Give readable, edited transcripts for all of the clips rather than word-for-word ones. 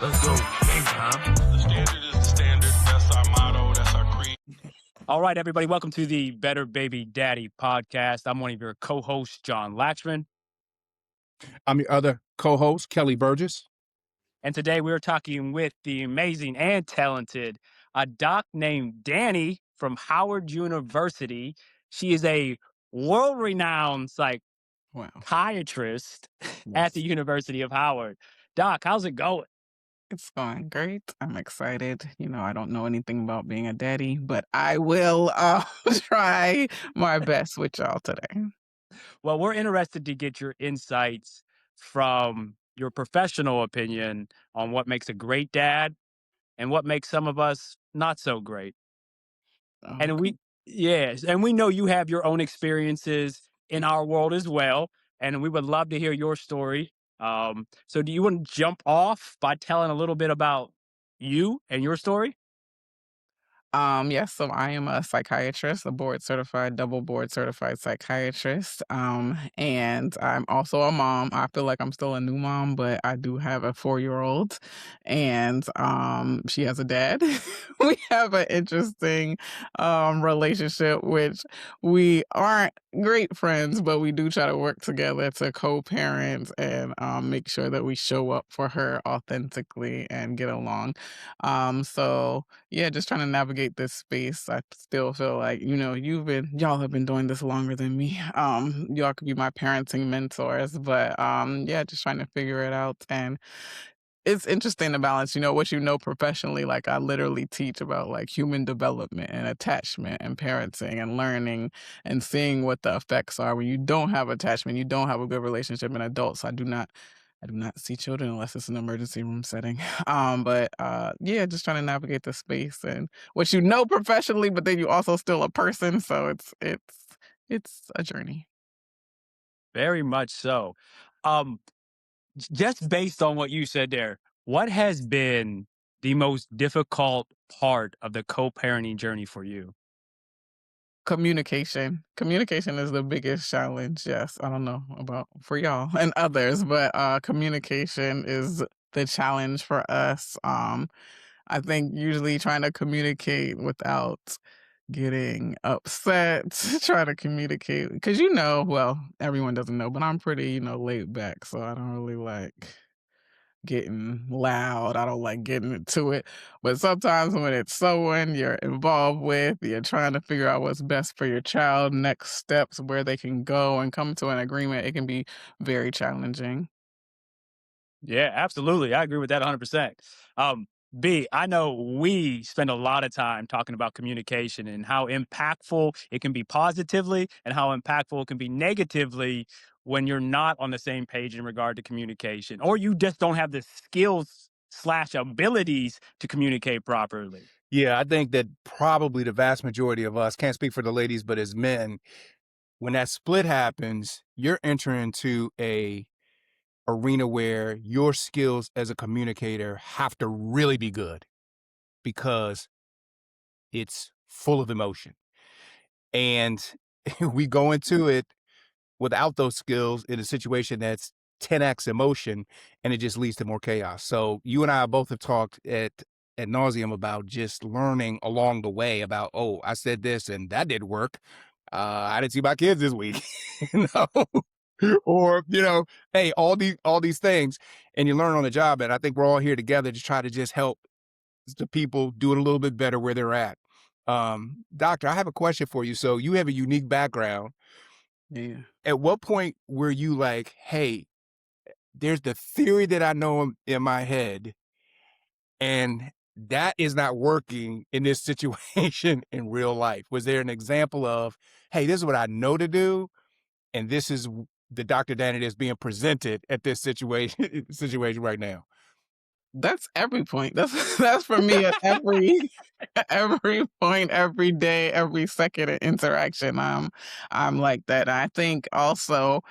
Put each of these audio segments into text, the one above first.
Let's go. Game time. The standard is the standard. That's our motto. That's our creed. All right, everybody, welcome to the Better Baby Daddy podcast. I'm one of your co-hosts, John Latchman. I'm your other co-host, Kelly Burgess. And today we're talking with the amazing and talented doc named Danny from Howard University. She is a world-renowned psychiatrist at the University of Howard. Doc, how's it going? It's going great. I'm excited. I don't know anything about being a daddy, but I will try my best with y'all today. Well, we're interested to get your insights from your professional opinion on what makes a great dad and what makes some of us not so great. Okay. And we know you have your own experiences in our world as well, and we would love to hear your story. So do you want to jump off by telling a little bit about you and your story? Yes, so I am a psychiatrist, a double board certified psychiatrist. And I'm also a mom. I feel like I'm still a new mom, but I do have a 4-year-old and she has a dad. We have an interesting relationship, which we aren't great friends, but we do try to work together to co-parent and make sure that we show up for her authentically and get along. So yeah, just trying to navigate this space. I still feel like, y'all have been doing this longer than me. Y'all could be my parenting mentors, but yeah, just trying to figure it out. And it's interesting to balance, what professionally. Like I literally teach about like human development and attachment and parenting and learning and seeing what the effects are when you don't have attachment, you don't have a good relationship in adults. I do not see children unless it's an emergency room setting. But yeah, just trying to navigate the space and what professionally, but then you also still a person. So it's a journey. Very much so. Just based on what you said there, what has been the most difficult part of the co-parenting journey for you? Communication is the biggest challenge. Yes, I don't know about for y'all and others, but communication is the challenge for us. I think usually trying to communicate without getting upset, trying to communicate because well, everyone doesn't know, but I'm pretty laid back, so I don't really like getting loud. I don't like getting into it. But sometimes when it's someone you're involved with, you're trying to figure out what's best for your child, next steps, where they can go and come to an agreement, it can be very challenging. Yeah, absolutely. I agree with that 100%. B, I know we spend a lot of time talking about communication and how impactful it can be positively and how impactful it can be negatively when you're not on the same page in regard to communication, or you just don't have the skills/abilities to communicate properly. Yeah, I think that probably the vast majority of us, can't speak for the ladies, but as men, when that split happens, you're entering into a arena where your skills as a communicator have to really be good because it's full of emotion. And we go into it without those skills in a situation that's 10x emotion, and it just leads to more chaos. So you and I both have talked at nauseum about just learning along the way about, oh, I said this and that didn't work. I didn't see my kids this week, or hey, all these things, and you learn on the job. And I think we're all here together to try to just help the people do it a little bit better where they're at. Doctor, I have a question for you. So you have a unique background. Yeah. At what point were you like, hey, there's the theory that I know in my head, and that is not working in this situation in real life? Was there an example of, hey, this is what I know to do, and this is the Dr. Danny that's being presented at this situation right now? That's every point. That's for me at every point, every day, every second of interaction. I'm like that. I think also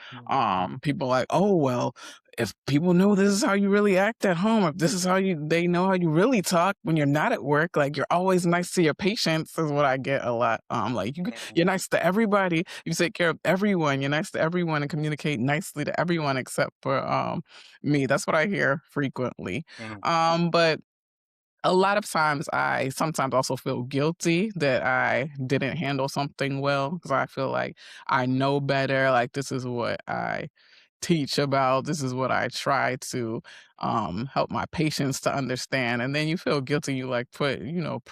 people like, oh well, if people know this is how you really act at home, if this is how they know how you really talk when you're not at work, like you're always nice to your patients is what I get a lot. Like you're nice to everybody, you take care of everyone, you're nice to everyone and communicate nicely to everyone except for me. That's what I hear frequently. Mhm. But a lot of times I sometimes also feel guilty that I didn't handle something well because I feel like I know better. Like this is what I teach about. This is what I try to help my patients to understand. And then you feel guilty. You like put,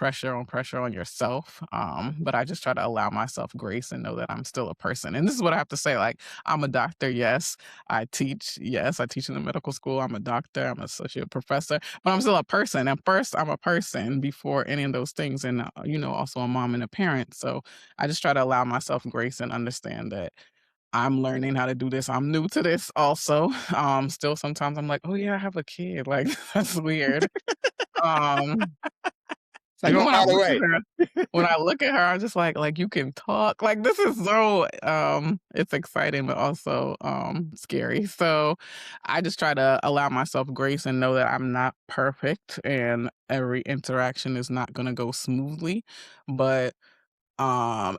pressure on yourself. But I just try to allow myself grace and know that I'm still a person. And this is what I have to say. Like, I'm a doctor. Yes. I teach. Yes. I teach in the medical school. I'm a doctor. I'm an associate professor, but I'm still a person. And first, I'm a person before any of those things. And, also a mom and a parent. So I just try to allow myself grace and understand that I'm learning how to do this. I'm new to this also. Still sometimes I'm like, "Oh, yeah, I have a kid." Like, that's weird. Um, It's like, oh, when I by the look at way, her when I look at her, I'm just like, "You can talk." Like, this is so, it's exciting, but also, scary. So, I just try to allow myself grace and know that I'm not perfect and every interaction is not gonna go smoothly, but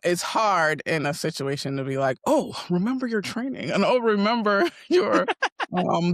it's hard in a situation to be like, "Oh, remember your training, and, oh, remember your,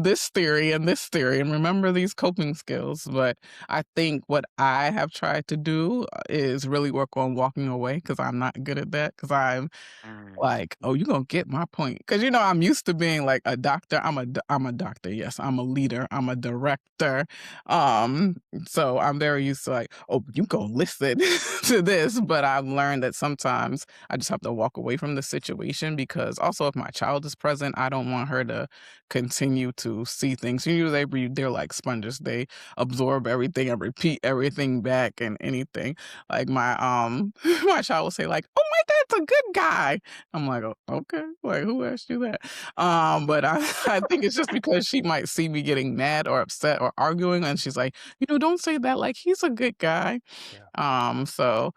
this theory, and remember these coping skills," but I think what I have tried to do, is really work on walking away because 'cause I'm not good at that. Because 'cause I'm mm, like, "Oh, you gonna get my point," because I'm used to being like a doctor. I'm a doctor, yes, I'm a leader, I'm a director, um, so I'm very used to like, "Oh, you gonna listen to this," but I've learned that sometimes I just have to walk away from the situation because also if my child is present, I don't want her to continue to see things. They're like sponges. They absorb everything and repeat everything back and anything. Like my my child will say like, "Oh, my dad's a good guy." I'm like, "Oh, okay. Like, who asked you that?" But I I think it's just because she might see me getting mad or upset or arguing, and she's like, "Don't say that. Like, he's a good guy." yeah. So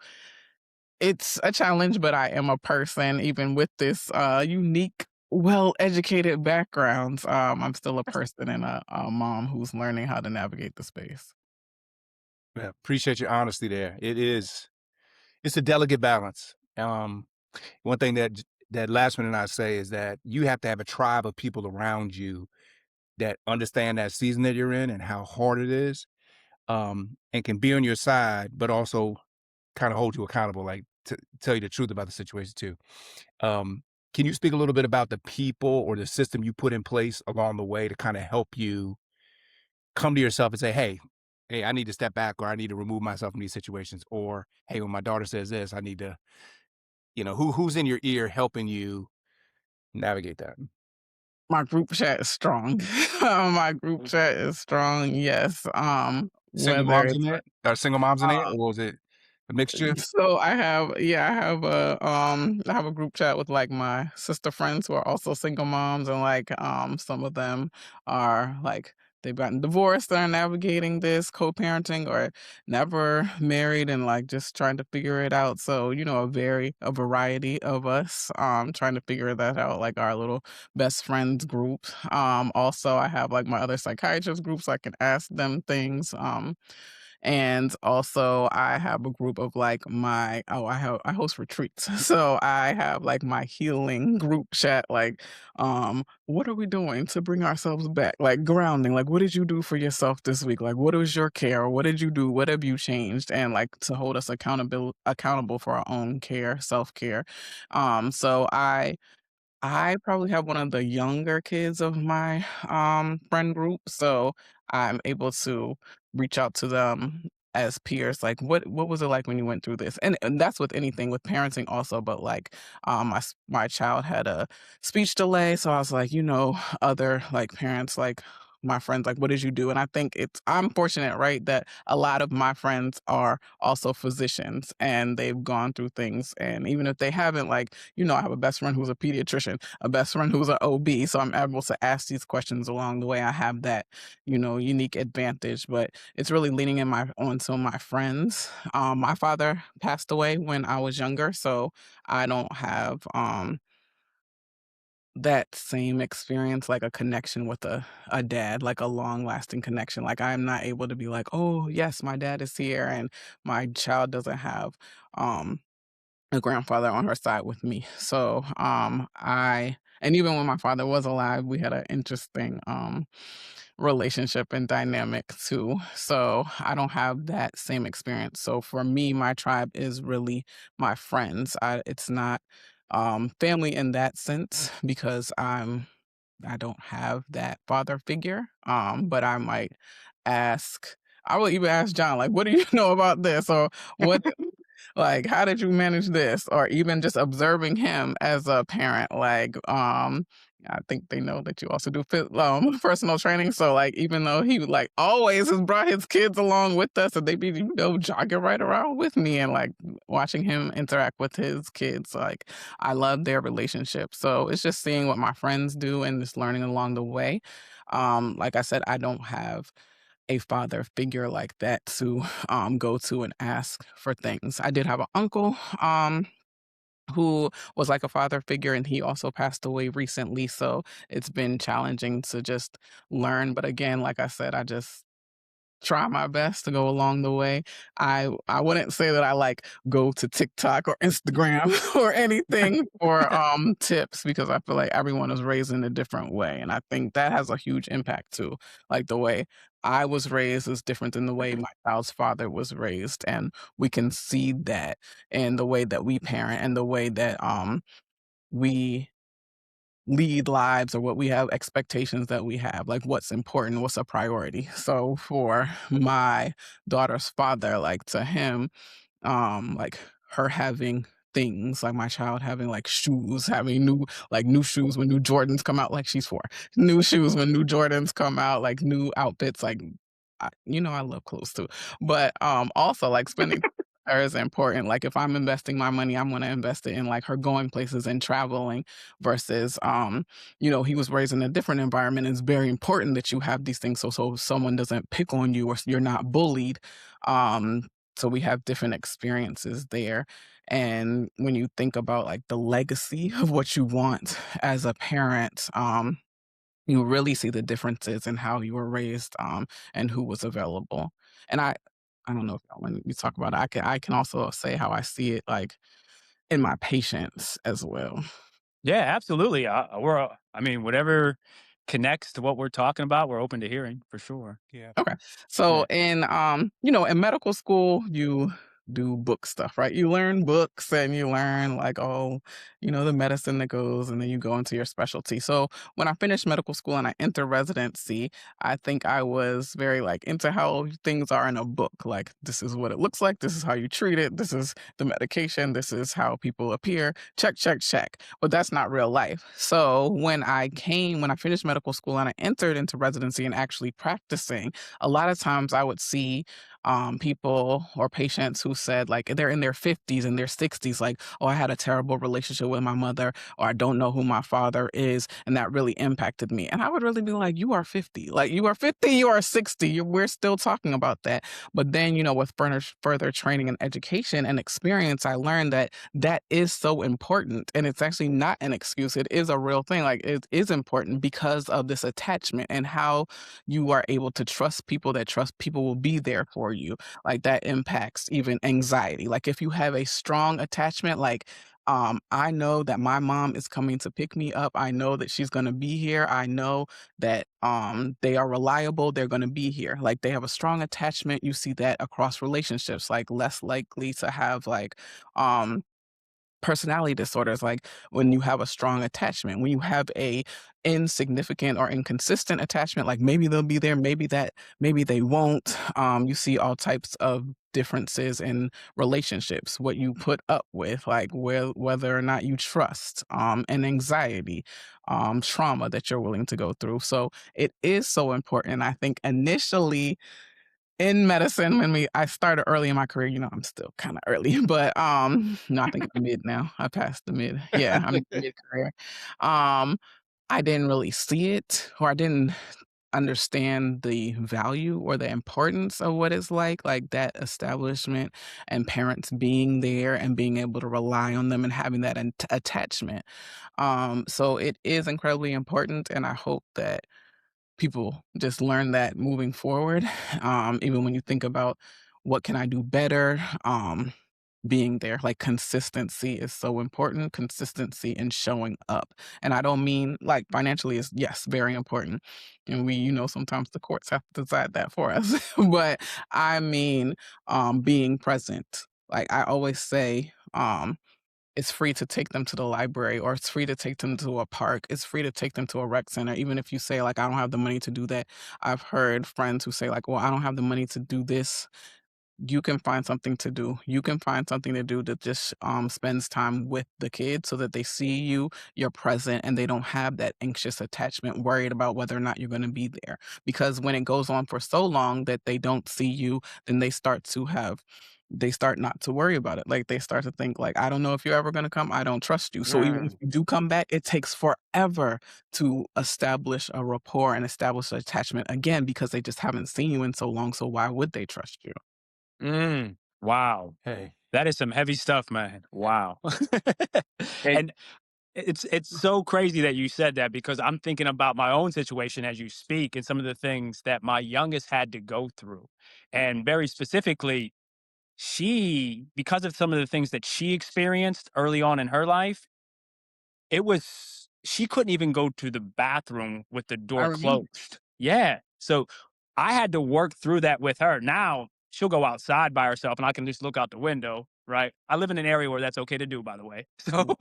it's a challenge, but I am a person, even with this unique, well-educated background. I'm still a person and a mom who's learning how to navigate the space. Yeah, appreciate your honesty there. It's a delicate balance. One thing that Lashman and I say is that you have to have a tribe of people around you that understand that season that you're in and how hard it is, and can be on your side, but also kind of hold you accountable, like to tell you the truth about the situation too. Um, can you speak a little bit about the people or the system you put in place along the way to kind of help you come to yourself and say, hey, I need to step back or I need to remove myself from these situations, or hey, when my daughter says this, I need to, who's in your ear helping you navigate that? My group chat is strong. My group chat is strong. Yes. Single Whether moms in it's there? Are single moms in there, uh, or was it a mixture? So I have a group chat with like my sister friends who are also single moms and like some of them are like they've gotten divorced and are navigating this co-parenting or never married and like just trying to figure it out. So, a variety of us trying to figure that out, like our little best friends group. Also I have like my other psychiatrist groups, I can ask them things. And also I have a group of like I host retreats. So I have like my healing group chat, like, what are we doing to bring ourselves back? Like grounding, like what did you do for yourself this week? Like what was your care? What did you do? What have you changed? And like to hold us accountable for our own care, self-care. So I probably have one of the younger kids of my friend group, so I'm able to reach out to them as peers. Like, what was it like when you went through this? And that's with anything with parenting also, but like my child had a speech delay, so I was like, other like parents like my friends like what did you do? And I think I'm fortunate, right, that a lot of my friends are also physicians and they've gone through things, and even if they haven't, like, I have a best friend who's a pediatrician, a best friend who's an OB, so I'm able to ask these questions along the way. I have that, unique advantage, but it's really leaning onto my friends. My father passed away when I was younger, so I don't have that same experience, like a connection with a dad, like a long-lasting connection. Like, I'm not able to be like, "Oh, yes, my dad is here," and my child doesn't have, um, a grandfather on her side with me. So, I and even when my father was alive, we had an interesting, relationship and dynamic too. So I don't have that same experience. So for me, my tribe is really my friends. It's not family in that sense because I don't have that father figure. But I might ask. I will even ask John, like, what do you know about this? Or what like, how did you manage this? Or even just observing him as a parent, like, I think they know that you also do personal training. So, like, even though he like always has brought his kids along with us, and they be jogging right around with me, and like watching him interact with his kids, like I love their relationship. So it's just seeing what my friends do and just learning along the way. Like I said, I don't have a father figure like that to go to and ask for things. I did have an uncle who was like a father figure, and he also passed away recently. So it's been challenging to just learn. But again, like I said, I just try my best to go along the way. I wouldn't say that I like go to TikTok or Instagram or anything for tips because I feel like everyone is raised in a different way. And I think that has a huge impact too. Like the way I was raised is different than the way my child's father was raised. And we can see that in the way that we parent and the way that we lead lives or what we have expectations that we have, like what's important, what's a priority. So for my daughter's father, like to him, like her having things like my child having like shoes, having new shoes when new Jordans come out, like she's 4. New shoes when new Jordans come out, like new outfits, like I love clothes too. But also like spending time with her is important. Like if I'm investing my money, I'm gonna invest it in like her going places and traveling versus he was raised in a different environment. It's very important that you have these things so someone doesn't pick on you or you're not bullied. Um so we have different experiences there. And when you think about like the legacy of what you want as a parent, you really see the differences in how you were raised, and who was available. And I don't know if when you talk about it, I can also say how I see it like in my patients as well. Yeah, absolutely. I mean, whatever connects to what we're talking about, we're open to hearing for sure. Yeah. Okay. Yeah. So in medical school, you do book stuff, right? You learn books and you learn like, oh, the medicine that goes, and then you go into your specialty. So when I finished medical school and I entered residency, I think I was very like into how things are in a book. Like this is what it looks like, this is how you treat it, this is the medication, this is how people appear. Check, check, check. But that's not real life. So when I finished medical school and I entered into residency and actually practicing, a lot of times I would see people or patients who said like they're in their 50s and their 60s, like, oh, I had a terrible relationship with my mother, or I don't know who my father is, and that really impacted me. And I would really be like, you are 50, like you are 50, you are 60, we're still talking about that. But then, with further training and education and experience, I learned that that is so important, and it's actually not an excuse. It is a real thing. Like it is important because of this attachment and how you are able to trust people, that trust people will be there for you. Like that impacts even anxiety. Like if you have a strong attachment, like I know that my mom is coming to pick me up. I know that she's going to be here. I know that they are reliable. They're going to be here. Like they have a strong attachment. You see that across relationships, like less likely to have like personality disorders, like when you have a strong attachment. When you have a insignificant or inconsistent attachment, like maybe they'll be there, maybe they won't. You see all types of differences in relationships, what you put up with, like whether or not you trust, and anxiety, trauma that you're willing to go through. So it is so important. I think initially in medicine, I started early in my career, I'm still kind of early, but no, I think I'm mid now. I passed the mid. Yeah, I'm mid career. I didn't really see it, or I didn't understand the value or the importance of what it's like that establishment and parents being there and being able to rely on them and having that attachment. So it is incredibly important, and I hope that people just learn that moving forward. Even when you think about what can I do better, being there, like consistency is so important. Consistency in showing up, and I don't mean like financially is yes very important, and we sometimes the courts have to decide that for us. But I mean being present. Like I always say, it's free to take them to the library, or it's free to take them to a park. It's free to take them to a rec center. Even if you say, like, I don't have the money to do that. I've heard friends who say, like, well, I don't have the money to do this. You can find something to do. You can find something to do that just spends time with the kids so that they see you, you're present, and they don't have that anxious attachment, worried about whether or not you're going to be there. Because when it goes on for so long that they don't see you, then they start not to worry about it. Like they start to think like, I don't know if you're ever going to come. I don't trust you. So even if Mm. you do come back, it takes forever to establish a rapport and establish an attachment again because they just haven't seen you in so long. So why would they trust you? Mm. Wow. Hey, That is some heavy stuff, man. Wow. hey, And it's so crazy that you said that because I'm thinking about my own situation as you speak and some of the things that my youngest had to go through. And very specifically, she, because of some of the things that she experienced early on in her life, she couldn't even go to the bathroom with the I door remember. closed. Yeah. So I had to work through that with her. Now she'll go outside by herself and I can just look out the window, right? I live in an area where that's okay to do, by the way. So,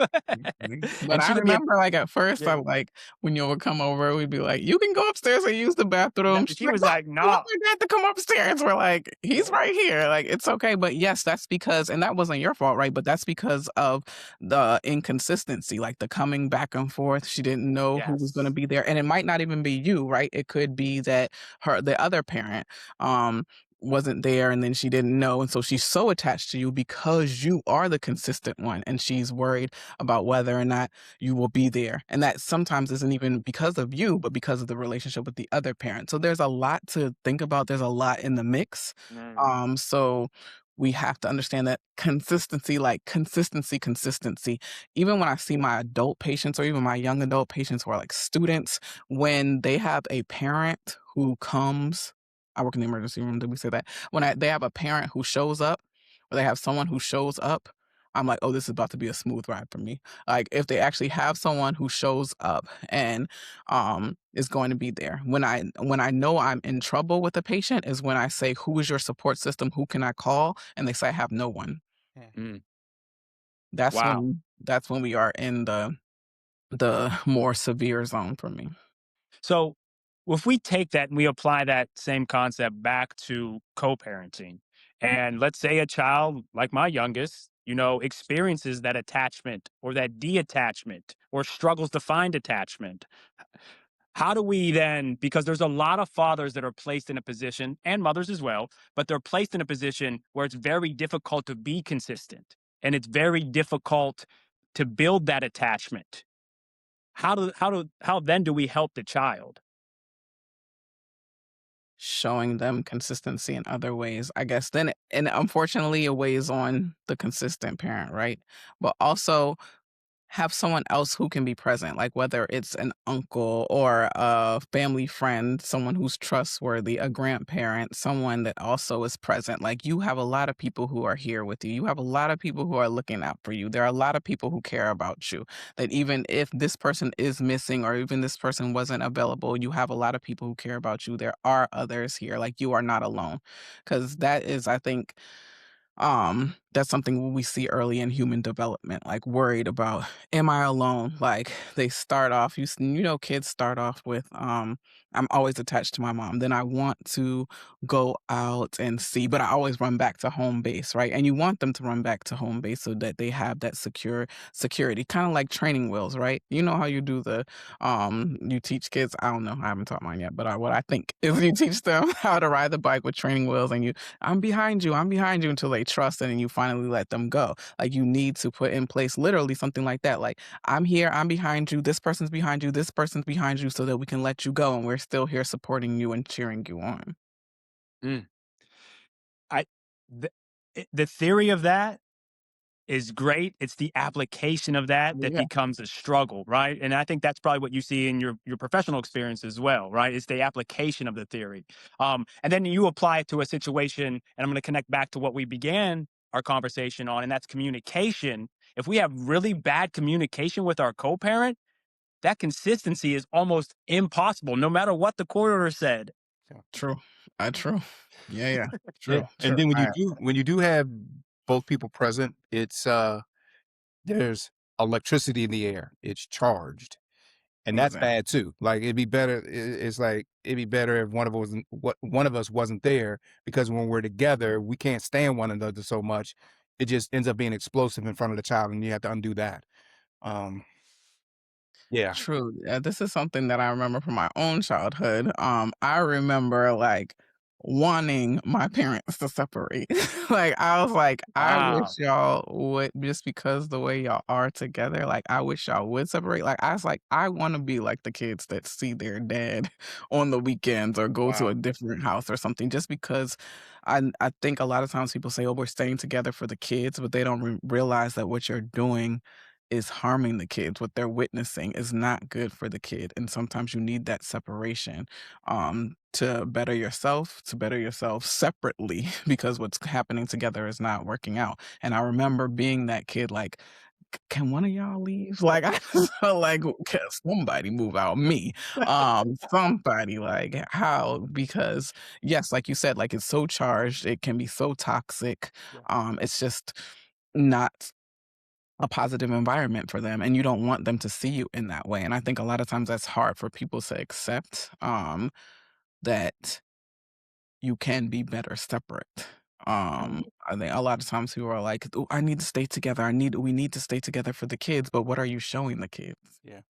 But and I she could be, remember, like, at first, yeah, I'm like, when you would come over, we'd be like, "You can go upstairs and use the bathroom." She's she like, was "No, like, I want no. my dad to come upstairs." We're like, "He's Yeah. right here." Like, it's okay. But yes, that's because and that wasn't your fault, right? But that's because of the inconsistency, like the coming back and forth. She didn't know who was gonna Yes. be there. And it might not even be you, right? It could be that the other parent, um, wasn't there and then she didn't know. And so she's so attached to you because you are the consistent one. And she's worried about whether or not you will be there. And that sometimes isn't even because of you, but because of the relationship with the other parent. So there's a lot to think about. There's a lot in the mix. Mm. So we have to understand that consistency, like consistency. Even when I see my adult patients or even my young adult patients who are like students, when they have a parent who comes, I work in the emergency room, did we say that? They have a parent who shows up, or they have someone who shows up, I'm like, oh, this is about to be a smooth ride for me. Like if they actually have someone who shows up and is going to be there. When I know I'm in trouble with a patient is when I say, who is your support system? Who can I call? And they say I have no one. hey, Mm. That's Wow. when we are in the more severe zone for me. So if we take that and we apply that same concept back to co-parenting, and let's say a child like my youngest, experiences that attachment or that detachment or struggles to find attachment. How do we then, because there's a lot of fathers that are placed in a position and mothers as well, but they're placed in a position where it's very difficult to be consistent and it's very difficult to build that attachment. How then do we help the child? Showing them consistency in other ways, I guess. And unfortunately, it weighs on the consistent parent, right? But also have someone else who can be present, like whether it's an uncle or a family friend, someone who's trustworthy, a grandparent, someone that also is present. Like you have a lot of people who are here with you. You have a lot of people who are looking out for you. There are a lot of people who care about you. That even if this person is missing or even this person wasn't available, you have a lot of people who care about you. There are others here. Like you are not alone. Because that is, I think, that's something we see early in human development, like worried about, am I alone? Like they start off, kids start off with, I'm always attached to my mom. Then I want to go out and see, but I always run back to home base, right? And you want them to run back to home base so that they have that security, kind of like training wheels, right? You know how you do you teach kids, I don't know, I haven't taught mine yet, but what I think is you teach them how to ride the bike with training wheels and I'm behind you until they trust it and you find finally let them go. Like, you need to put in place literally something like that. Like, I'm here, I'm behind you, this person's behind you, this person's behind you, so that we can let you go and we're still here supporting you and cheering you on. Mm. I the, the theory of that is great. It's the application of that that Yeah, becomes a struggle, right? And I think that's probably what you see in your professional experience as well, right? It's the application of the theory. And then you apply it to a situation, and I'm going to connect back to what we began our conversation on, and that's communication. If we have really bad communication with our co-parent, that consistency is almost impossible, no matter what the court order said. true. True. Yeah, yeah. Yeah. True, And true. then when you do have both people present, it's there's electricity in the air. It's charged. And that's Exactly. bad too. Like it'd be better. It's like it'd be better if one of us wasn't there, because when we're together, we can't stand one another so much. It just ends up being explosive in front of the child, and you have to undo that. Um, yeah. True. This is something that I remember from my own childhood. I remember like wanting my parents to separate. Like, I was like, I Wow. wish y'all would, just because the way y'all are together. Like, I wish y'all would separate. Like, I was like, I want to be like the kids that see their dad on the weekends or go to Wow. a different house or something. Just because I think a lot of times people say, "Oh, we're staying together for the kids," but they don't realize that what you're doing is harming the kids. What they're witnessing is not good for the kid. And sometimes you need that separation to better yourself separately because what's happening together is not working out. And I remember being that kid like, can one of y'all leave? Like, I felt like, can somebody move out me? Somebody, like, how? Because yes, like you said, like, it's so charged, it can be so toxic. Yeah. It's just not a positive environment for them, and you don't want them to see you in that way. And I think a lot of times that's hard for people to accept, that you can be better separate. I think a lot of times people are like, "Ooh, I need to stay together. We need to stay together for the kids," but what are you showing the kids? Yeah.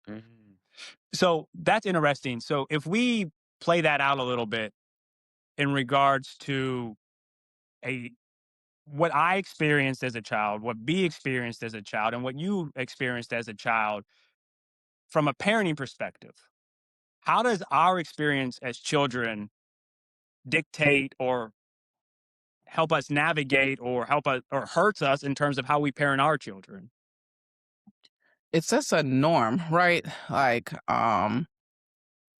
Mhm. So that's interesting. So if we play that out a little bit in regards to a what I experienced as a child, what B experienced as a child, and what you experienced as a child from a parenting perspective, how does our experience as children dictate or help us navigate or help us or hurts us in terms of how we parent our children? It's just a norm, right? Like,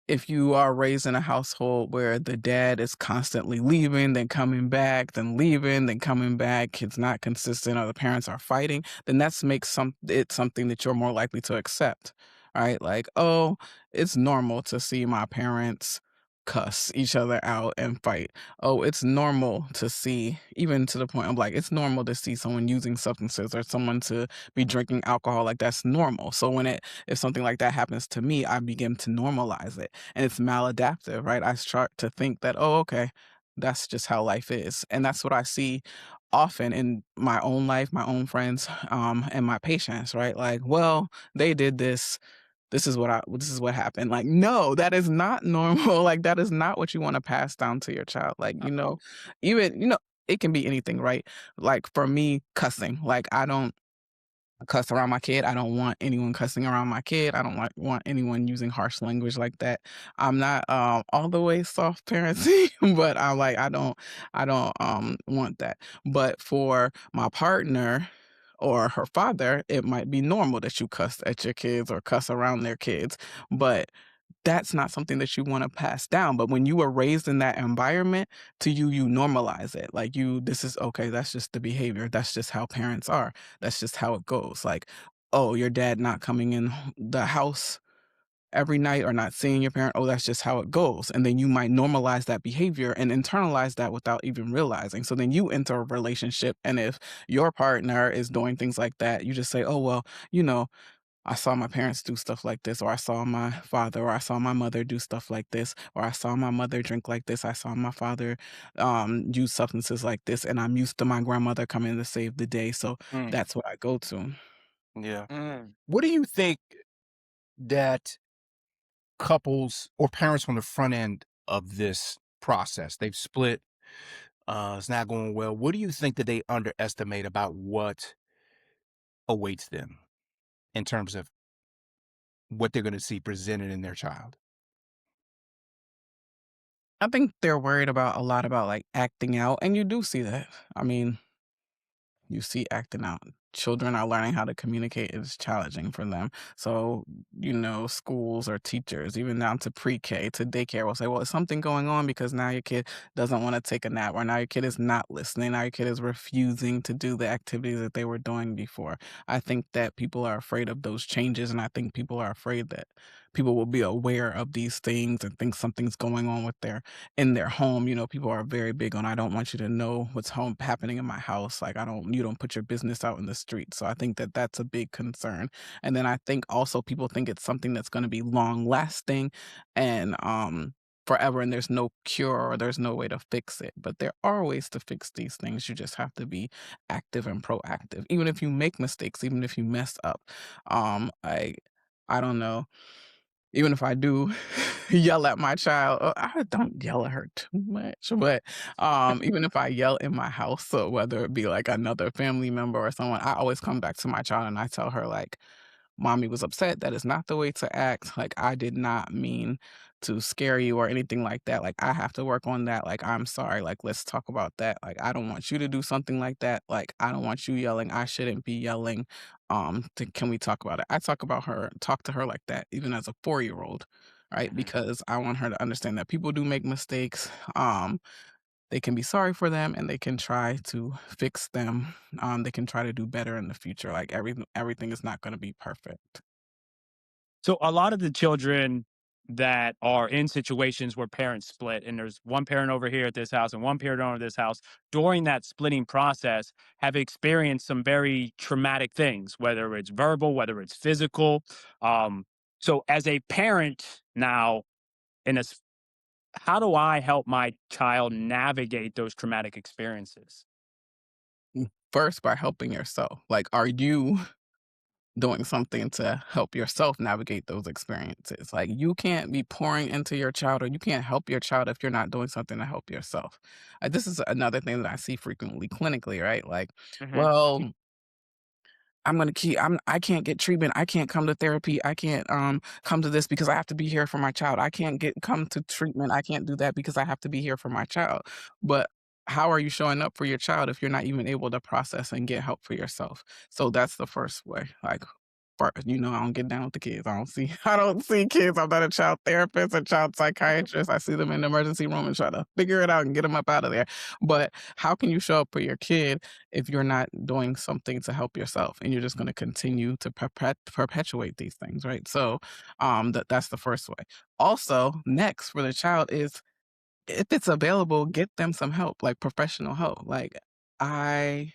if you are raised in a household where the dad is constantly leaving, then coming back, then leaving, then coming back, it's not consistent, or the parents are fighting, then that's makes it something that you're more likely to accept, right? Like, oh, it's normal to see my parents cuss each other out and fight. Oh, it's normal to see, even to the point of like, it's normal to see someone using substances or someone to be drinking alcohol. Like, that's normal. So if something like that happens to me, I begin to normalize it, and it's maladaptive, right? I start to think that, oh, okay, that's just how life is. And that's what I see often in my own life, my own friends, and my patients, right? Like, well, they did this. This is what happened. Like, no, that is not normal. Like, that is not what you want to pass down to your child. Like, even, it can be anything, right? Like, for me, cussing. Like, I don't cuss around my kid. I don't want anyone cussing around my kid. I don't want anyone using harsh language like that. I'm not all the way soft parenting, but I don't want that. But for my partner or her father, it might be normal that you cuss at your kids or cuss around their kids. But that's not something that you wanna pass down. But when you were raised in that environment, to you, you normalize it. Like, this is okay, that's just the behavior. That's just how parents are. That's just how it goes. Like, oh, your dad not coming in the house every night or not seeing your parent, oh, that's just how it goes. And then you might normalize that behavior and internalize that without even realizing. So then you enter a relationship, and if your partner is doing things like that, you just say, oh, well, you know, I saw my parents do stuff like this, or I saw my father, or I saw my mother do stuff like this, or I saw my mother drink like this. I saw my father use substances like this, and I'm used to my grandmother coming to save the day. So Mm, that's what I go to. yeah. Mm. What do you think that couples or parents on the front end of this process, they've split, it's not going well. What do you think that they underestimate about what awaits them in terms of what they're going to see presented in their child? I think they're worried about a lot about, like, acting out, and you do see that. I mean, you see acting out. Children are learning how to communicate. It's challenging for them. So, schools or teachers, even down to pre-K to daycare, will say, well, is something going on because now your kid doesn't want to take a nap, or now your kid is not listening. Now your kid is refusing to do the activities that they were doing before. I think that people are afraid of those changes. And I think people are afraid that people will be aware of these things and think something's going on with in their home. People are very big on, I don't want you to know what's happening in my house. Like, you don't put your business out in the street. So I think that that's a big concern. And then I think also people think it's something that's going to be long lasting and forever, and there's no cure or there's no way to fix it. But there are ways to fix these things. You just have to be active and proactive. Even if you make mistakes, even if you mess up. I don't know, even if I do yell at my child, I don't yell at her too much, but, even if I yell in my house, so whether it be, like, another family member or someone, I always come back to my child and I tell her, like, "Mommy was upset. That is not the way to act. Like, I did not mean to scare you or anything like that. Like, I have to work on that. Like, I'm sorry. Like, let's talk about that. Like, I don't want you to do something like that. Like, I don't want you yelling. I shouldn't be yelling. Can we talk about it?" I talk to her like that, even as a 4-year old, right? Mhm. Because I want her to understand that people do make mistakes. They can be sorry for them and they can try to fix them. They can try to do better in the future. Like, everything is not going to be perfect. So a lot of the children that are in situations where parents split, and there's one parent over here at this house and one parent over this house, during that splitting process, have experienced some very traumatic things, whether it's verbal, whether it's physical. So as a parent now, in a, s- how do I help my child navigate those traumatic experiences? First, by helping yourself. Like, are you doing something to help yourself navigate those experiences? Like, you can't be pouring into your child, or you can't help your child if you're not doing something to help yourself. This is another thing that I see frequently clinically, right? Like, Hmm. well, I can't get treatment. I can't come to therapy. I can't come to this because I have to be here for my child. I can't come to treatment. I can't do that because I have to be here for my child. But how are you showing up for your child if you're not even able to process and get help for yourself? So that's the first way. Like, I don't get down with the kids. I don't see kids. I'm not a child therapist or child psychiatrist. I see them in the emergency room and try to figure it out and get them up out of there. But how can you show up for your kid if you're not doing something to help yourself, and you're just going to continue to perpetuate these things, right? So that's the first way. Also, next for the child is, if it's available, get them some help, like professional help. Like, I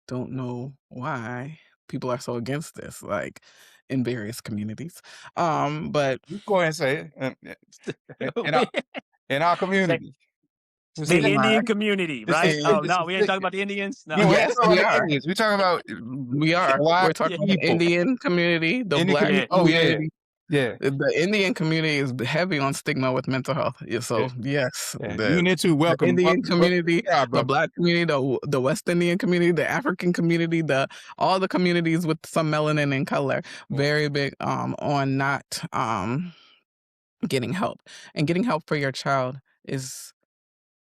don't know why people are so against this, like, in various communities. But You go ahead and say it. In our Say community. Just the say it. Indian community, Just say right? it. Oh and Just no, we ain't say talking it. about the Indians. No. No, we ain't yes, talking we about the are. Indians. We're talking about We are. black We're talking about the people. Indian community, the Indian Black community. Yeah. Oh yeah. community. Yeah. The Indian community is heavy on stigma with mental health. Yeah, Yeah. so yes, Yeah. You and it too. the Welcome. Indian Welcome to community, the job, the brother. Black community, the West Indian community, the African community, the all the communities with some melanin in color, Yeah. very big on not getting help. And getting help for your child is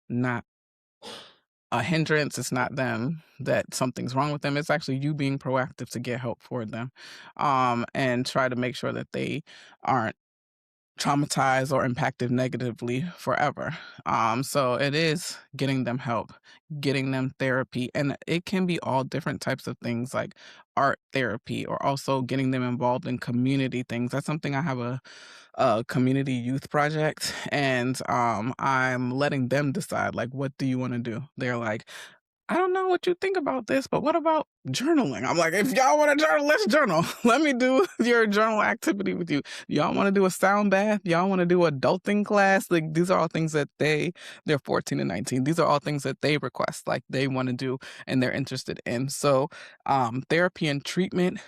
not a hindrance. It's not them that something's wrong with them. It's actually you being proactive to get help for them, and try to make sure that they aren't traumatized or impacted negatively forever. So it is getting them help, getting them therapy, and it can be all different types of things like art therapy, or also getting them involved in community things. That's something I have a community youth project, and I'm letting them decide, like, what do you want to do? They're like, I don't know what you think about this, but what about journaling? I'm like, if y'all want to journal, let's journal. Let me do your journal activity with you. Y'all want to do a sound bath? Y'all want to do adulting class? Like, these are all things that they're 14 and 19. These are all things that they request, like they want to do and they're interested in. So, therapy and treatment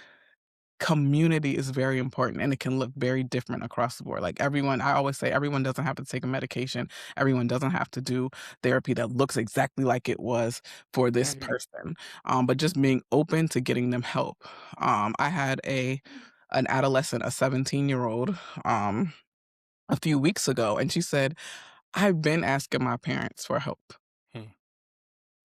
community is very important, and it can look very different across the board. Like everyone, I always say everyone doesn't have to take a medication. Everyone doesn't have to do therapy that looks exactly like it was for this Mhm. person. But just being open to getting them help. I had an adolescent, a 17-year-old, a few weeks ago, and she said, I've been asking my parents for help Mm,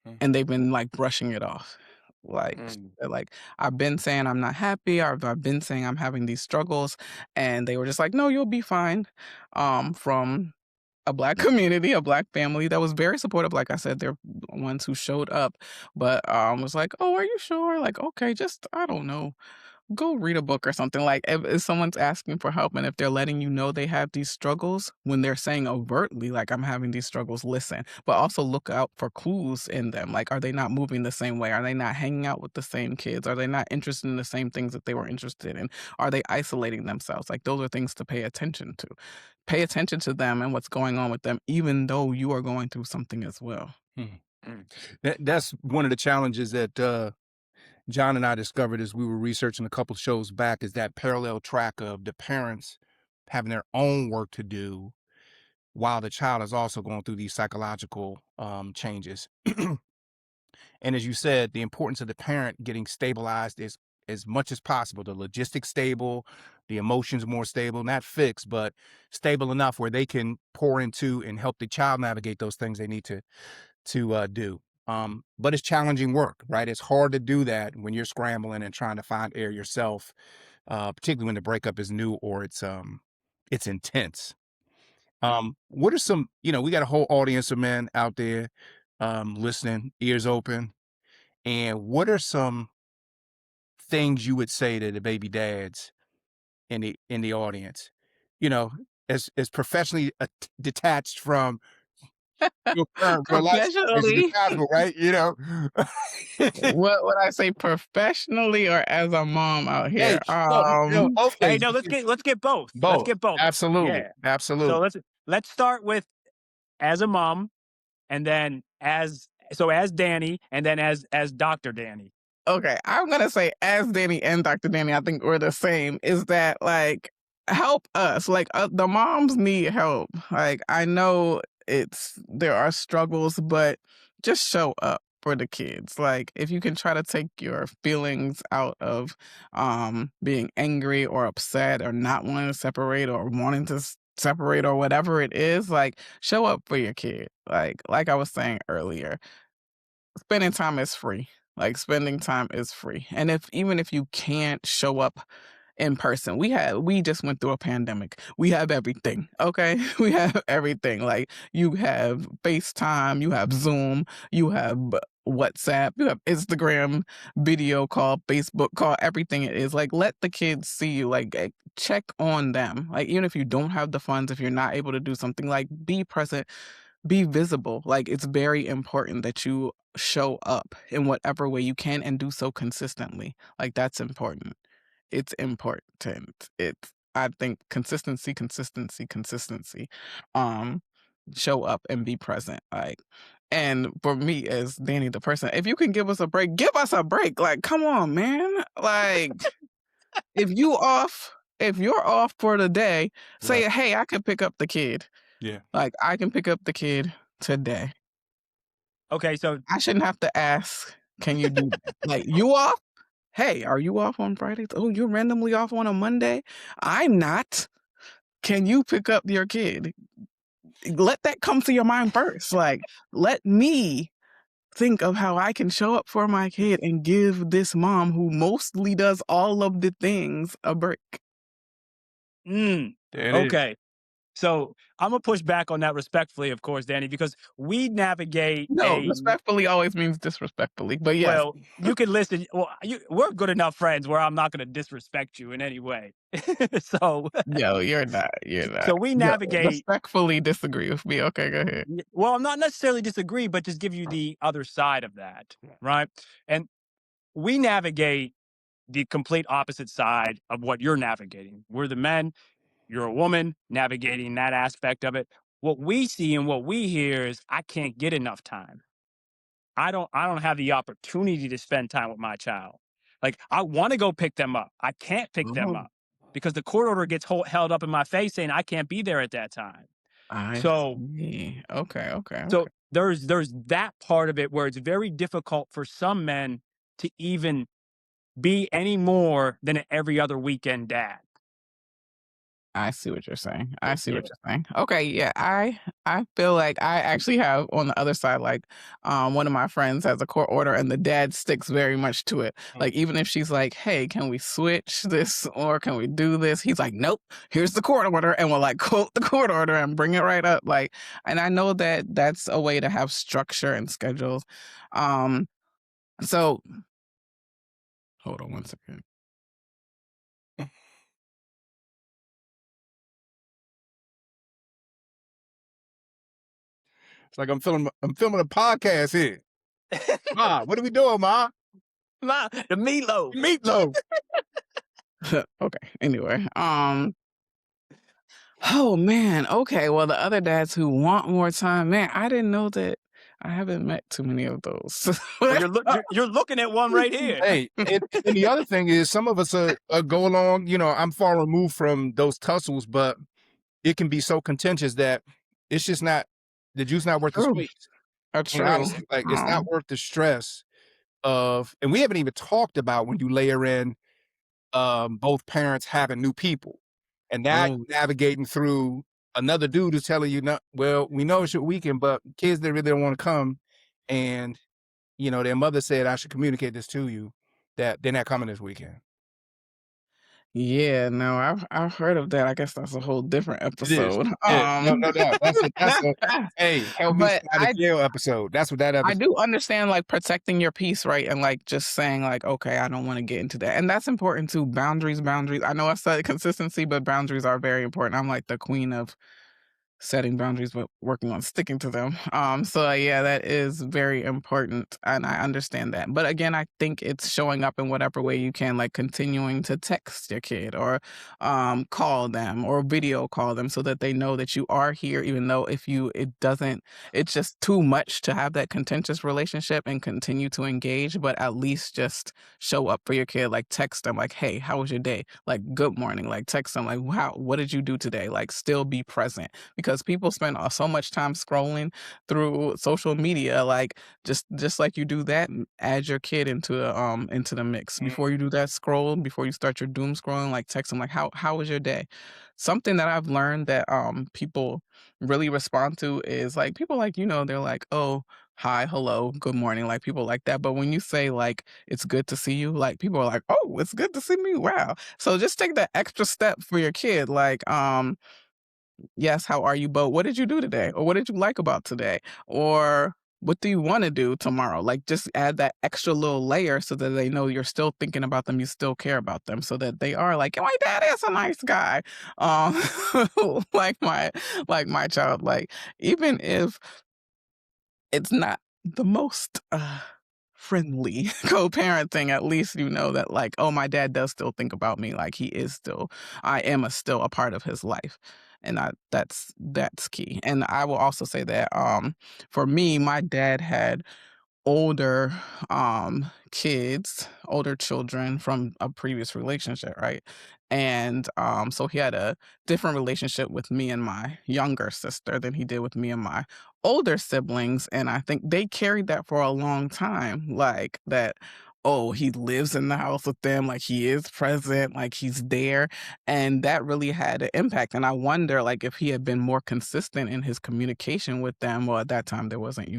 mm, and they've been like brushing it off. Like, mm, they're like, I've been saying I'm not happy, or I've been saying I'm having these struggles, and they were just like, no, you'll be fine. From a black community, a black family that was very supportive. Like I said, they're the ones who showed up, but was like, oh, are you sure? Like, okay, just I don't know, go read a book or something. Like if someone's asking for help and if they're letting you know they have these struggles, when they're saying overtly like I'm having these struggles, listen, but also look out for clues in them. Like, are they not moving the same way? Are they not hanging out with the same kids? Are they not interested in the same things that they were interested in? Are they isolating themselves? Like, those are things to pay attention to. Pay attention to them and what's going on with them, even though you are going through something as well. mm, mm. That's one of the challenges that John and I discovered as we were researching a couple shows back, is that parallel track of the parents having their own work to do while the child is also going through these psychological changes. And as you said, the importance of the parent getting stabilized is as much as possible. The logistics stable, the emotions more stable, not fixed, but stable enough where they can pour into and help the child navigate those things they need to do. But it's challenging work, right? It's hard to do that when you're scrambling and trying to find air yourself, particularly when the breakup is new or it's intense. What are some, we got a whole audience of men out there listening, ears open. And what are some things you would say to the baby dads in the audience? You know, as professionally detached from your current real life situation as Professionally, possible, right? what would I say, professionally or as a mom out Hey, here? no, both Hey, things. no, let's get both. Let's Both. get both. Absolutely. Yeah. So Absolutely. let's start with as a mom, and then as Danny, and then as Dr. Danny. Okay, I'm gonna say as Danny and Dr. Danny, I think we're the same. Is that like help us? Like the moms need help. Like I know there are struggles, but just show up for the kids. Like if you can try to take your feelings out of being angry or upset or not wanting to separate or wanting to separate or whatever it is, like show up for your kid. Like I was saying earlier, spending time is free. Like spending time is free. And even if you can't show up in person, we just went through a pandemic. We have everything. Okay. We have everything. Like you have FaceTime, you have Zoom, you have WhatsApp, you have Instagram, video call, Facebook call, everything it is. Like let the kids see you. Like check on them. Like even if you don't have the funds, if you're not able to do something, like be present, be visible. Like it's very important that you show up in whatever way you can and do so consistently. Like that's important. It's important. It's I think consistency, consistency, consistency. Um Show up and be present. Like and for me as Danny the person, if you can give us a break, give us a break. Like come on, man. Like if you off if you're off for the day, say, Right. hey, I can pick up the kid. Yeah. Like I can pick up the kid today. Okay, so I shouldn't have to ask, can you do that? Like, you off? Hey, are you off on Fridays? Oh, you're randomly off on a Monday? I'm not. Can you pick up your kid? Let that come to your mind first. Like, let me think of how I can show up for my kid and give this mom who mostly does all of the things a break. mm, There it is. okay. So I'm gonna push back on that respectfully, of course, Danny, because we navigate No, respectfully always means disrespectfully, but yes. well, you can listen. Well, we're good enough friends where I'm not gonna disrespect you in any way. so Yo, you're not. You're not. so we Yo, navigate. respectfully disagree with me. Okay, go ahead. Well, I'm not necessarily disagree, but just give you the other side of that, right? And we navigate the complete opposite side of what you're navigating. We're the men, you're a woman navigating that aspect of it. What we see and what we hear is I can't get enough time. I don't have the opportunity to spend time with my child. Like, I want to go pick them up. I can't pick them Oh, up because the court order gets held up in my face saying I can't be there at that time. I So see. Okay, okay, so okay. there's that part of it where it's very difficult for some men to even be any more than an every other weekend dad. I see what you're saying. I see Yeah. what you're saying. Okay, yeah, I feel like I actually have on the other side, like, one of my friends has a court order and the dad sticks very much to it. Like, even if she's like, "Hey, can we switch this or can we do this?" He's like, "Nope, here's the court order," and we'll like quote the court order and bring it right up. Like, and I know that that's a way to have structure and schedules. Um, so hold on one second. It's like I'm filming a podcast here. Ma, what are we doing, Ma? Ma, the meatloaf. Meatloaf. Okay. Anyway, oh man. Okay. Well, the other dads who want more time, man, I didn't know that. I haven't met too many of those. Well, you're looking at one right here. Hey, and the other thing is, some of us go along. You know, I'm far removed from those tussles, but it can be so contentious that it's just not, the juice not worth the True. squeeze. And True. honestly, like, it's not worth the stress of, and we haven't even talked about when you layer in both parents having new people, and now Oh, you're navigating through another dude who's telling you, "No, well, we know it's your weekend, but kids that really don't want to come, and you know their mother said I should communicate this to you that they're not coming this weekend." yeah. No, I've heard of that. I guess that's a whole different It is. episode. Yeah, no doubt. That's a hey, help me But start a jail episode. That's what that I episode. do understand like protecting your peace, right? And like just saying like, okay, I don't want to get into that. And that's important too. Boundaries, boundaries. I know I said consistency, but boundaries are very important. I'm like the queen of setting boundaries, but working on sticking to them. So yeah, that is very important, and I understand that. But again, I think it's showing up in whatever way you can, like continuing to text your kid or call them or video call them so that they know that you are here, even though if you it doesn't, it's just too much to have that contentious relationship and continue to engage. But at least just show up for your kid, like text them, like, "Hey, how was your day?" Like, "Good morning." Like text them, like, "Wow, what did you do today?" Like, still be present because people spend so much time scrolling through social media. Like just like you do that, add your kid into the mix. Mm, Before you do that scroll, before you start your doom scrolling, like text them like how was your day? Something that I've learned that people really respond to is like people like, they're like, "Oh, hi, hello, good morning," like people like that. But when you say like it's good to see you, like people are like, "Oh, it's good to see me." Wow. So just take that extra step for your kid. Like, yes, how are you? But what did you do today? Or what did you like about today? Or what do you want to do tomorrow? Like just add that extra little layer so that they know you're still thinking about them, you still care about them, so that they are like, my dad is a nice guy. Um like my child. Like even if it's not the most friendly co-parenting, at least you know that like, oh, my dad does still think about me, like he is still, I am still a part of his life. And that's key. And I will also say that for me, my dad had older kids, older children from a previous relationship, right? And so he had a different relationship with me and my younger sister than he did with me and my older siblings. And I think they carried that for a long time, like that. Oh, he lives in the house with them, like he is present, like he's there. And that really had an impact. And I wonder, like, if he had been more consistent in his communication with them. Well, at that time, there wasn't,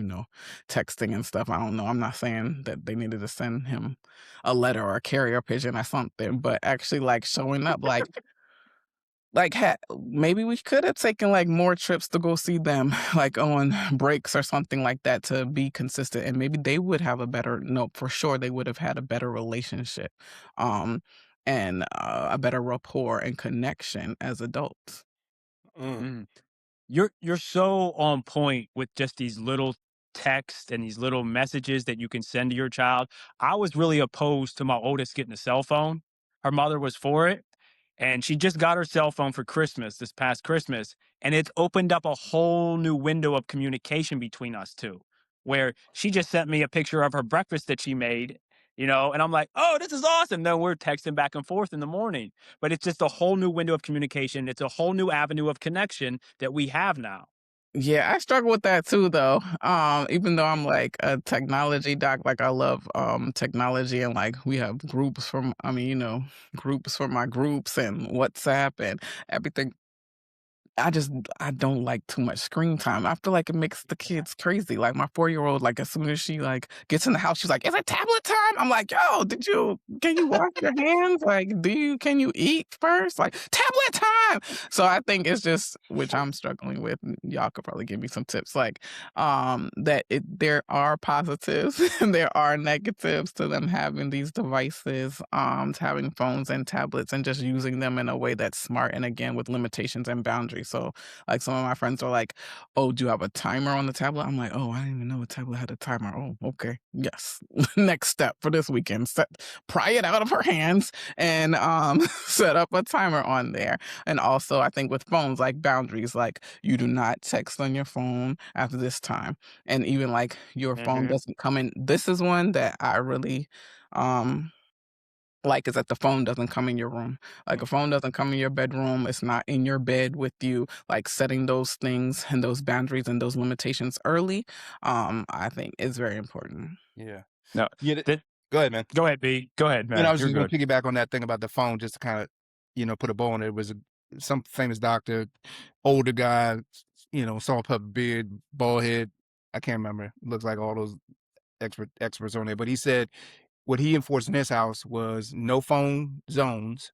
texting and stuff. I don't know. I'm not saying that they needed to send him a letter or a carrier pigeon or something, but actually like showing up, maybe we could have taken like more trips to go see them, like on breaks or something like that, to be consistent, and maybe they would have a better, no, for sure they would have had a better relationship, um, and a better rapport and connection as adults. mm, Mm. You're so on point with just these little texts and these little messages that you can send to your child. I was really opposed to my oldest getting a cell phone. Her mother was for it, and she just got her cell phone for Christmas this past Christmas, and it's opened up a whole new window of communication between us two, where she just sent me a picture of her breakfast that she made, And I'm like, oh, this is awesome. Then we're texting back and forth in the morning. But it's just a whole new window of communication. It's a whole new avenue of connection that we have now. Yeah, I struggle with that too though. Even though I'm like a technology doc, like I love technology and like we have groups from groups for my groups and WhatsApp and everything. I just I don't like too much screen time. I feel like it makes the kids crazy. Like my 4-year-old, like as soon as she like gets in the house, she's like, "Is it tablet time?" I'm like, "Yo, can you wash your hands? Like, can you eat first? Like, tablet time." So I think it's just which I'm struggling with. And y'all could probably give me some tips. Like, there are positives and there are negatives to them having these devices, to having phones and tablets and just using them in a way that's smart and again with limitations and boundaries. So like some of my friends are like, "Oh, do you have a timer on the tablet?" I'm like, "Oh, I didn't even know a tablet had a timer." Oh, okay. Yes. Next step for this weekend. Pry it out of her hands and set up a timer on there. And also I think with phones, like boundaries, like you do not text on your phone after this time. And even like your phone Hmm. doesn't come in. This is one that I really um like is that the phone doesn't come in your room. Like a phone doesn't come in your bedroom. It's not in your bed with you. Like setting those things and those boundaries and those limitations early, I think is very important. Yeah. No, Yeah. that, Go ahead, man. go ahead, B. Go ahead, I man. was You're just going good. to piggyback on that thing about the phone, just to kind of, put a bow on it. It was some famous doctor, older guy, salt pepper beard, bald head. I can't remember. Looks like all those experts on it. But he said what he enforced in his house was no phone zones,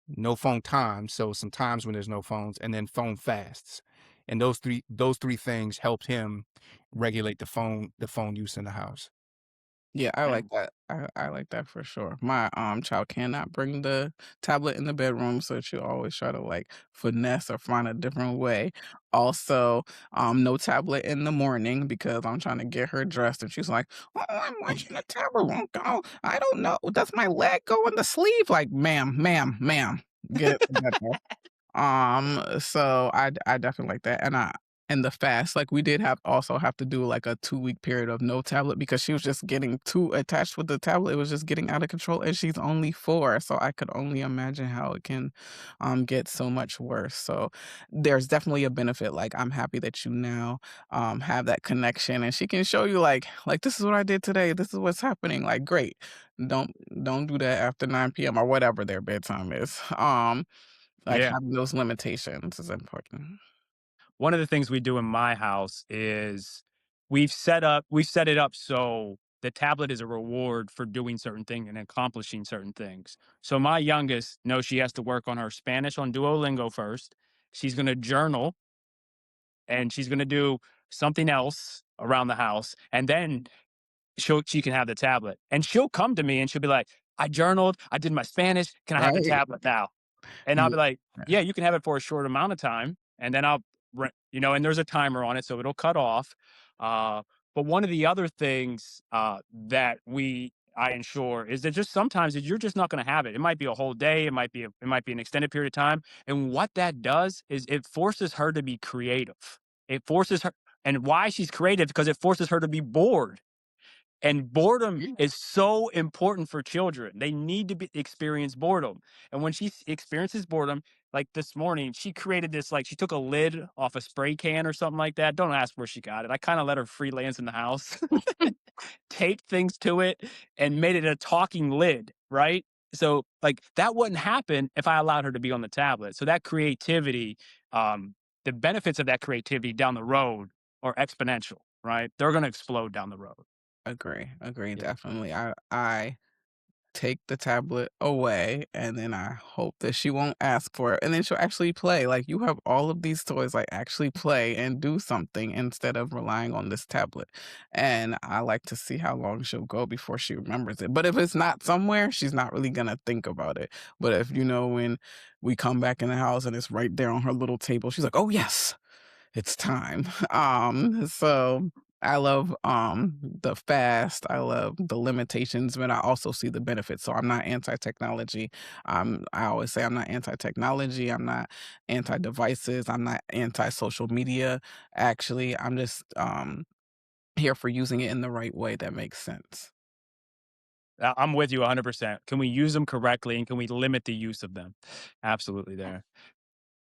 no phone times. So some times when there's no phones, and then phone fasts. And those three things helped him regulate the phone use in the house. Yeah, I like And that. I like that for sure. My child cannot bring the tablet in the bedroom, so she always try to like finesse or find a different way. Also, no tablet in the morning because I'm trying to get her dressed, and she's like, "Oh, I'm watching the tablet won't go. I don't know. Does my leg go in the sleeve?" Like, ma'am, get it together. So I definitely like that, and the fast, like, we did have to do, like, a 2-week period of no tablet because she was just getting too attached with the tablet, it was just getting out of control, and she's only 4, so I could only imagine how it can, get so much worse, so there's definitely a benefit, like, I'm happy that you now, have that connection, and she can show you, like, "This is what I did today, this is what's happening," like, great. Don't don't do that after 9 p.m. or whatever their bedtime is, like, yeah, having those limitations is important. one of the things we do in my house is we've set it up so the tablet is a reward for doing certain things and accomplishing certain things. So my youngest knows she has to work on her Spanish on Duolingo first. She's going to journal and she's going to do something else around the house, and then she can have the tablet. And she'll come to me and she'll be like, "I journaled, I did my Spanish. Can I have the Right. tablet now?" And I'll Yeah. be like, "Yeah, you can have it for a short amount of time, and then and there's a timer on it, so it'll cut off." Uh, but one of the other things that I ensure is that just sometimes that you're just not going to have it. It might be a whole day, it might be an extended period of time, and what that does is it forces her to be creative. It forces her, and why she's creative because it forces her to be bored, and boredom Yeah. is so important for children. They need to experience boredom. And when experiences boredom, like this morning, she created this, like she took a lid off a spray can or something like that. Don't ask where she got it. I kind of let her freelance in the house, taped things to it, and made it a talking lid, right? So, like, that wouldn't happen if I allowed her to be on the tablet. So, that creativity, the benefits of that creativity down the road are exponential, right? They're going to explode down the road. Agree, Yeah. definitely. I take the tablet away, and then I hope that she won't ask for it, and then she'll actually play, like, you have all of these toys, like, actually play and do something instead of relying on this tablet, and I like to see how long she'll go before she remembers it, but if it's not somewhere, she's not really gonna think about it, but if, when we come back in the house and it's right there on her little table, she's like, "Oh, yes." It's time. So I love the fast. I love the limitations, but I also see the benefits. So I'm not anti-technology. I always say I'm not anti-technology. I'm not anti-devices. I'm not anti-social media. Actually, I'm just here for using it in the right way that makes sense. I'm with you 100%. Can we use them correctly and can we limit the use of them? Absolutely there.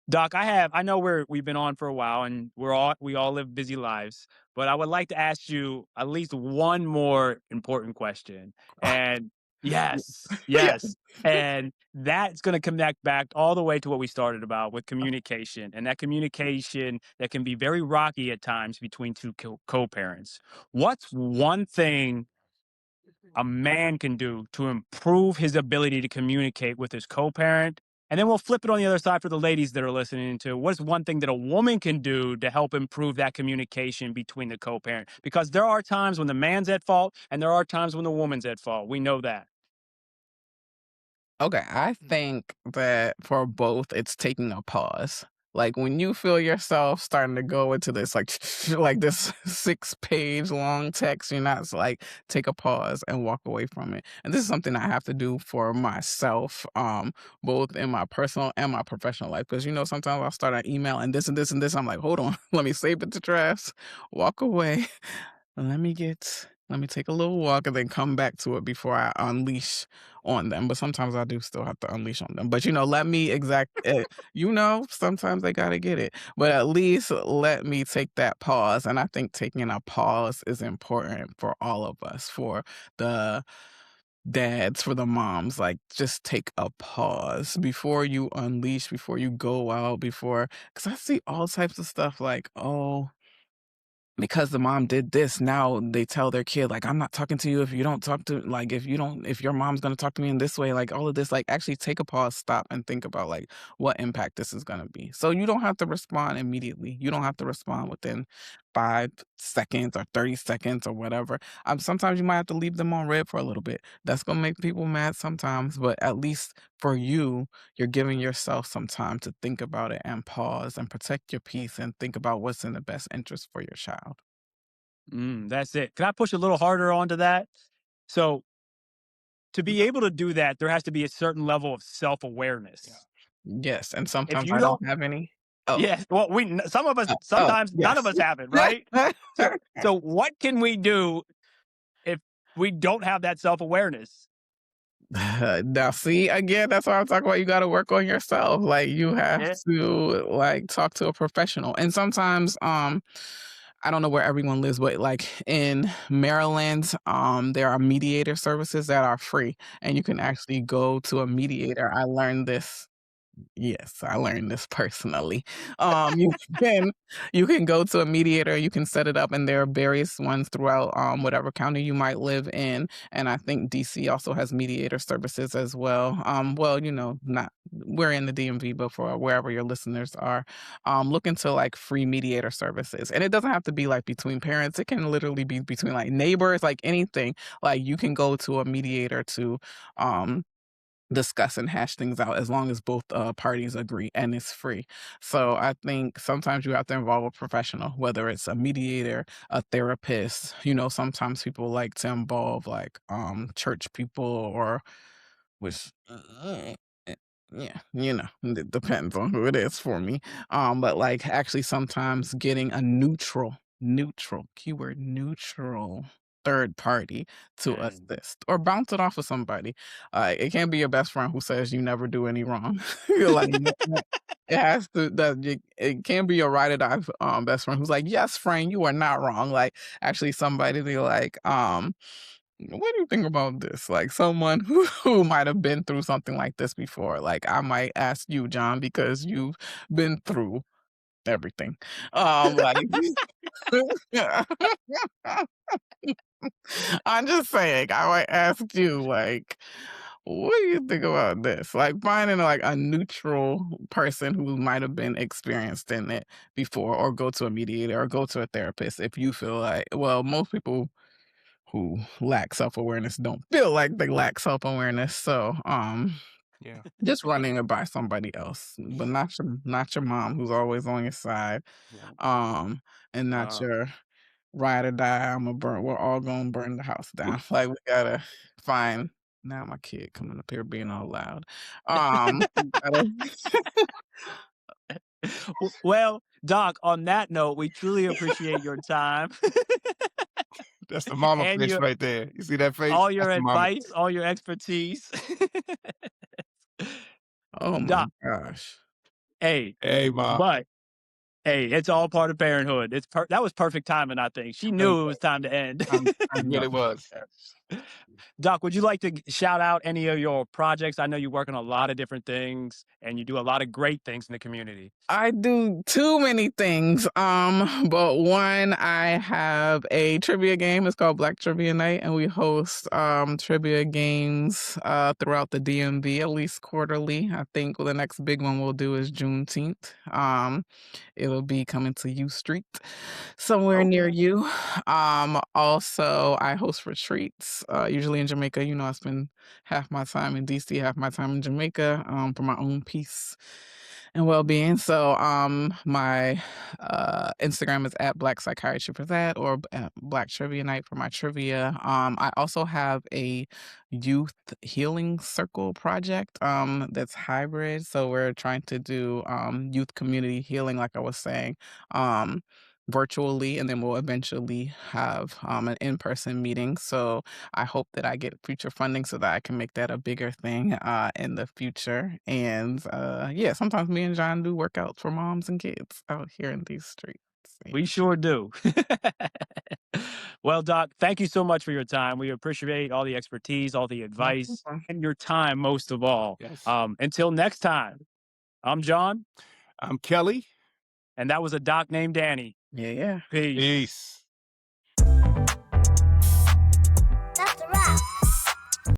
Doc, I know we've been on for a while and we all live busy lives, but I would like to ask you at least one more important question. And yes, Yeah. yes. And that's going to connect back all the way to what we started about with communication, and that communication that can be very rocky at times between two co-parents. What's one thing a man can do to improve his ability to communicate with his co-parent? And then we'll flip it on the other side for the ladies that are listening to what's one thing that a woman can do to help improve that communication between the co-parent? Because there are times when the man's at fault and there are times when the woman's at fault. We know that. Okay, I think that for both, it's taking a pause. Like when you feel yourself starting to go into this like this 6-page long text, you're not like take a pause and walk away from it. And this is something I have to do for myself, both in my personal and my professional life. Because sometimes I'll start an email and this and this and this. I'm like, hold on, let me save it to drafts, walk away, let me take a little walk and then come back to it before I unleash on them. But sometimes I do still have to unleash on them. But let me sometimes they gotta get it. But at least let me take that pause. And I think taking a pause is important for all of us, for the dads, for the moms. Like just take a pause before you unleash, before you go out, because I see all types of stuff like, oh, because the mom did this, now they tell their kid, like, I'm not talking to you if you don't talk to, like, if your mom's gonna talk to me in this way, like all of this, like actually take a pause, stop and think about like what impact this is gonna be. So you don't have to respond immediately. You don't have to respond within 5 seconds or 30 seconds or whatever. Sometimes you might have to leave them on red for a little bit. That's gonna make people mad sometimes, but at least for you, you're giving yourself some time to think about it and pause and protect your peace and think about what's in the best interest for your child. That's it. Can I push a little harder onto that? So to be able to do that, there has to be a certain level of self-awareness. Yes, and If sometimes you I don't, don't have any. Oh, yes, well, some of us, sometimes none of yes. us have it, right? So what can we do if we don't have that self-awareness? Now, see, again, that's why I'm talking about you got to work on yourself. Like you have Yeah. to like talk to a professional. And sometimes, I don't know where everyone lives, but like in Maryland, there are mediator services that are free, and you can actually go to a mediator. I learned this. Yes, I learned this personally. You can you can go to a mediator, you can set it up, and there are various ones throughout whatever county you might live in. And I think DC also has mediator services as well. Well, not we're in the DMV, but for wherever your listeners are, look into like free mediator services. And it doesn't have to be like between parents, it can literally be between like neighbors, like anything. Like you can go to a mediator to um discuss and hash things out as long as both parties agree and it's free. So I think sometimes you have to involve a professional, whether it's a mediator, a therapist. Sometimes people like to involve like church people or which yeah, it depends on who it is for me. But like actually sometimes getting a neutral, keyword neutral third party to Dang. assist or bounce it off of somebody. It can't be your best friend who says you never do any wrong. You're like, it has to it can be your ride or die best friend who's like, yes, friend, you are not wrong. Like actually somebody be like, what do you think about this? Like someone who might have been through something like this before. Like I might ask you, John, because you've been through everything. Like I'm just saying, I might ask you, like, what do you think about this? Like finding like a neutral person who might have been experienced in it before, or go to a mediator or go to a therapist if you feel like, well, most people who lack self-awareness don't feel like they lack self-awareness. So Yeah. just running it by somebody else, but not your mom who's always on your side. Yeah. And not Uh, your ride or die, we're all gonna burn the house down. Like we gotta find now my kid coming up here being all loud. We gotta well, Doc, on that note, we truly appreciate your time. That's the mama and face right there. You see that face? all your That's the mama advice, face. all your expertise. Oh my Doc, gosh. hey, Hey, ma. but hey, it's all part of parenthood. That was perfect timing, I think. She knew it was time to end. It really was. Doc, would you like to shout out any of your projects? I know you work on a lot of different things and you do a lot of great things in the community. I do too many things. But one, I have a trivia game. It's called Black Trivia Night, and we host trivia games throughout the DMV at least quarterly. I think the next big one we'll do is Juneteenth. It'll be coming to U Street, somewhere near you. Also, I host retreats, usually in Jamaica. You know, I spend half my time in DC, half my time in Jamaica, for my own peace and well-being. So my Instagram is at Black Psychiatry for that, or at Black Trivia Night for my trivia. I also have a youth healing circle project that's hybrid. So we're trying to do youth community healing, like I was saying, virtually, and then we'll eventually have an in-person meeting. So I hope that I get future funding so that I can make that a bigger thing in the future. And yeah, sometimes me and John do workouts for moms and kids out here in these streets. We sure do. Well, Doc, thank you so much for your time. We appreciate all the expertise, all the advice, and your time most of all. Yes. Until next time, I'm John, I'm Kelly. and that was a doc named Danny. Yeah. Peace. Peace.